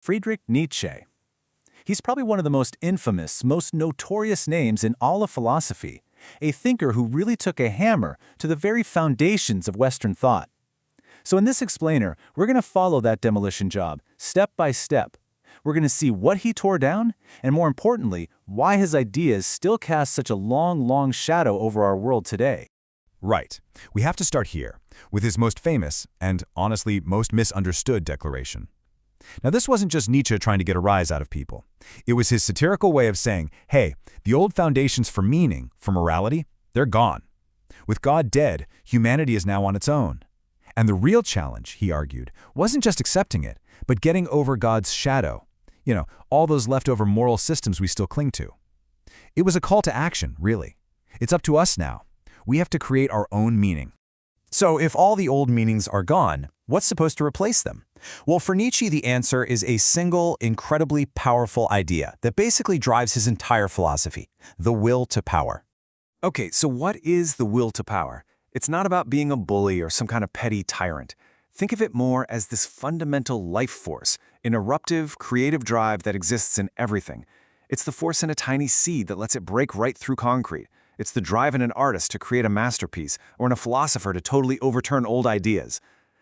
Friedrich Nietzsche. He's probably one of the most infamous, most notorious names in all of philosophy, a thinker who really took a hammer to the very foundations of Western thought. So in this explainer, we're going to follow that demolition job, step by step. We're going to see what he tore down, and more importantly, why his ideas still cast such a long, long shadow over our world today. Right. We have to start here, with his most famous, and honestly most misunderstood declaration. Now this wasn't just Nietzsche trying to get a rise out of people. It was his satirical way of saying, hey, the old foundations for meaning, for morality, they're gone. With God dead, humanity is now on its own. And the real challenge, he argued, wasn't just accepting it, but getting over God's shadow. You know, all those leftover moral systems we still cling to. It was a call to action, really. It's up to us now. We have to create our own meaning. So if all the old meanings are gone, what's supposed to replace them? Well, for Nietzsche, the answer is a single, incredibly powerful idea that basically drives his entire philosophy: the will to power. Okay, so what is the will to power? It's not about being a bully or some kind of petty tyrant. Think of it more as this fundamental life force, an eruptive, creative drive that exists in everything. It's the force in a tiny seed that lets it break right through concrete. It's the drive in an artist to create a masterpiece, or in a philosopher to totally overturn old ideas.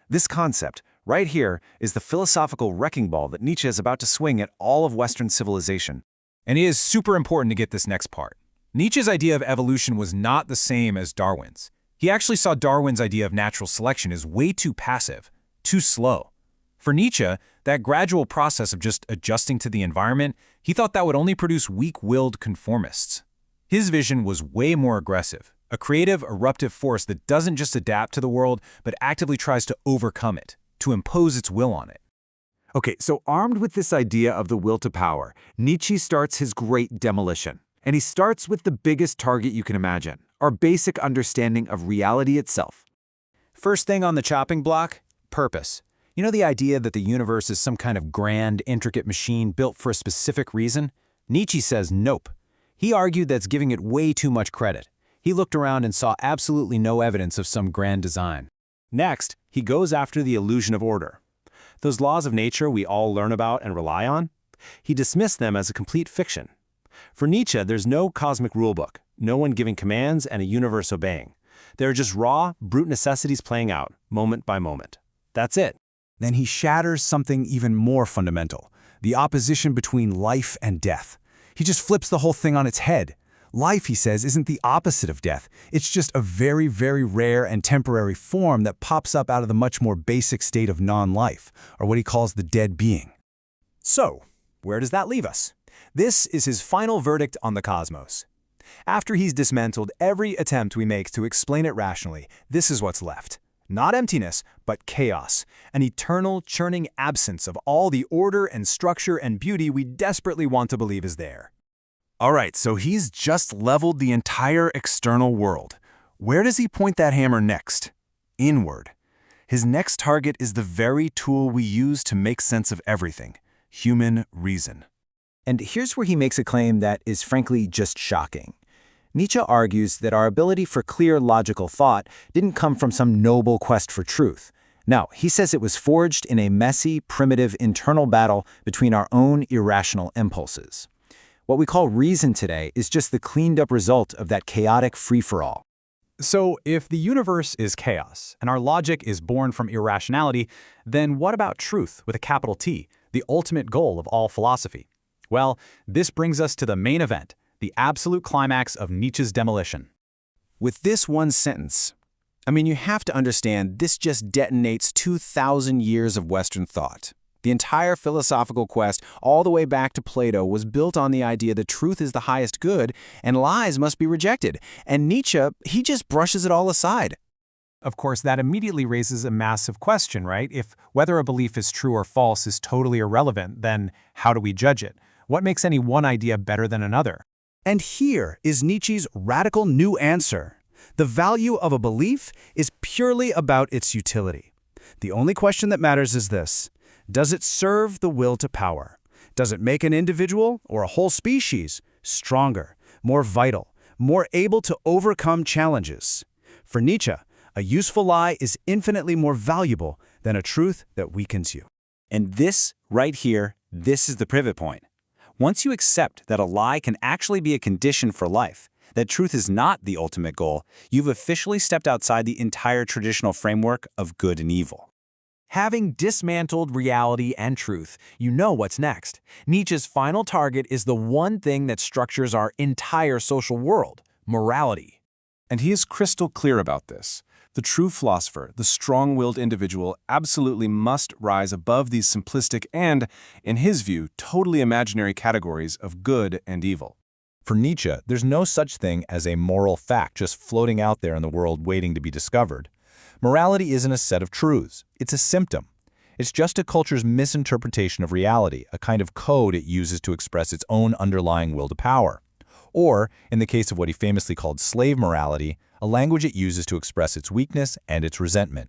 This concept, right here, is the philosophical wrecking ball that Nietzsche is about to swing at all of Western civilization. And it is super important to get this next part. Nietzsche's idea of evolution was not the same as Darwin's. He actually saw Darwin's idea of natural selection as way too passive, too slow. For Nietzsche, that gradual process of just adjusting to the environment, he thought that would only produce weak-willed conformists. His vision was way more aggressive, a creative, eruptive force that doesn't just adapt to the world, but actively tries to overcome it, to impose its will on it. Okay, so armed with this idea of the will to power, Nietzsche starts his great demolition. And he starts with the biggest target you can imagine, our basic understanding of reality itself. First thing on the chopping block, purpose. You know the idea that the universe is some kind of grand, intricate machine built for a specific reason? Nietzsche says nope. He argued that's giving it way too much credit. He looked around and saw absolutely no evidence of some grand design. Next, he goes after the illusion of order. Those laws of nature we all learn about and rely on, he dismissed them as a complete fiction. For Nietzsche, there's no cosmic rulebook, no one giving commands and a universe obeying. They're just raw, brute necessities playing out, moment by moment. That's it. Then he shatters something even more fundamental, the opposition between life and death. He just flips the whole thing on its head. Life, he says, isn't the opposite of death. It's just a very, very rare and temporary form that pops up out of the much more basic state of non-life, or what he calls the dead being. So, where does that leave us? This is his final verdict on the cosmos. After he's dismantled every attempt we make to explain it rationally, this is what's left. Not emptiness, but chaos, an eternal, churning absence of all the order and structure and beauty we desperately want to believe is there. All right, so he's just leveled the entire external world. Where does he point that hammer next? Inward. His next target is the very tool we use to make sense of everything: human reason. And here's where he makes a claim that is frankly just shocking. Nietzsche argues that our ability for clear, logical thought didn't come from some noble quest for truth. No, he says it was forged in a messy, primitive internal battle between our own irrational impulses. What we call reason today is just the cleaned-up result of that chaotic free-for-all. So if the universe is chaos, and our logic is born from irrationality, then what about truth with a capital T, the ultimate goal of all philosophy? Well, this brings us to the main event, the absolute climax of Nietzsche's demolition. With this one sentence, you have to understand this just detonates 2,000 years of Western thought. The entire philosophical quest, all the way back to Plato, was built on the idea that truth is the highest good and lies must be rejected. And Nietzsche, he just brushes it all aside. Of course, that immediately raises a massive question, right? If whether a belief is true or false is totally irrelevant, then how do we judge it? What makes any one idea better than another? And here is Nietzsche's radical new answer. The value of a belief is purely about its utility. The only question that matters is this: does it serve the will to power? Does it make an individual or a whole species stronger, more vital, more able to overcome challenges? For Nietzsche, a useful lie is infinitely more valuable than a truth that weakens you. And this, right here, This is the pivot point. Once you accept that a lie can actually be a condition for life, that truth is not the ultimate goal, you've officially stepped outside the entire traditional framework of good and evil. Having dismantled reality and truth, you know what's next. Nietzsche's final target is the one thing that structures our entire social world: morality. And he is crystal clear about this. The true philosopher, the strong-willed individual, absolutely must rise above these simplistic and, in his view, totally imaginary categories of good and evil. For Nietzsche, there's no such thing as a moral fact just floating out there in the world waiting to be discovered. Morality isn't a set of truths. It's a symptom. It's just a culture's misinterpretation of reality, a kind of code it uses to express its own underlying will to power. Or, in the case of what he famously called slave morality, a language it uses to express its weakness and its resentment.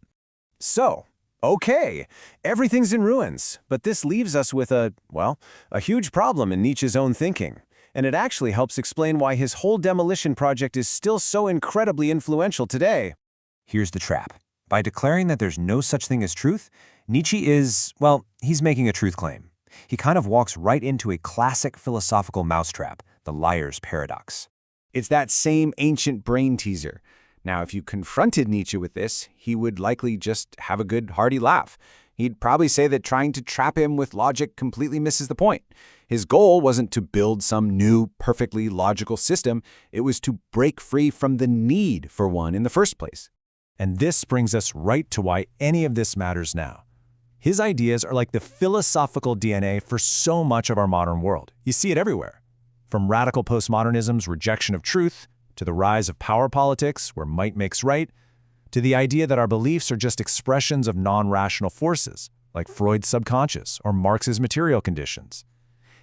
So, okay, everything's in ruins, but this leaves us with a huge problem in Nietzsche's own thinking. And it actually helps explain why his whole demolition project is still so incredibly influential today. Here's the trap. By declaring that there's no such thing as truth, Nietzsche is, he's making a truth claim. He kind of walks right into a classic philosophical mousetrap, the liar's paradox. It's that same ancient brain teaser. Now, if you confronted Nietzsche with this, he would likely just have a good, hearty laugh. He'd probably say that trying to trap him with logic completely misses the point. His goal wasn't to build some new, perfectly logical system. It was to break free from the need for one in the first place. And this brings us right to why any of this matters now. His ideas are like the philosophical DNA for so much of our modern world. You see it everywhere. From radical postmodernism's rejection of truth, to the rise of power politics, where might makes right, to the idea that our beliefs are just expressions of non-rational forces, like Freud's subconscious or Marx's material conditions.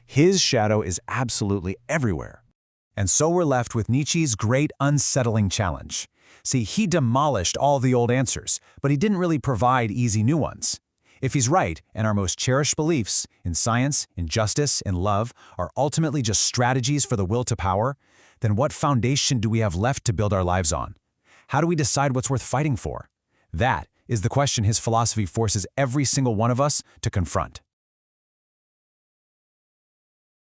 His shadow is absolutely everywhere. And so we're left with Nietzsche's great unsettling challenge. See, he demolished all the old answers, but he didn't really provide easy new ones. If he's right, and our most cherished beliefs in science, in justice, in love are ultimately just strategies for the will to power, then what foundation do we have left to build our lives on? How do we decide what's worth fighting for? That is the question his philosophy forces every single one of us to confront.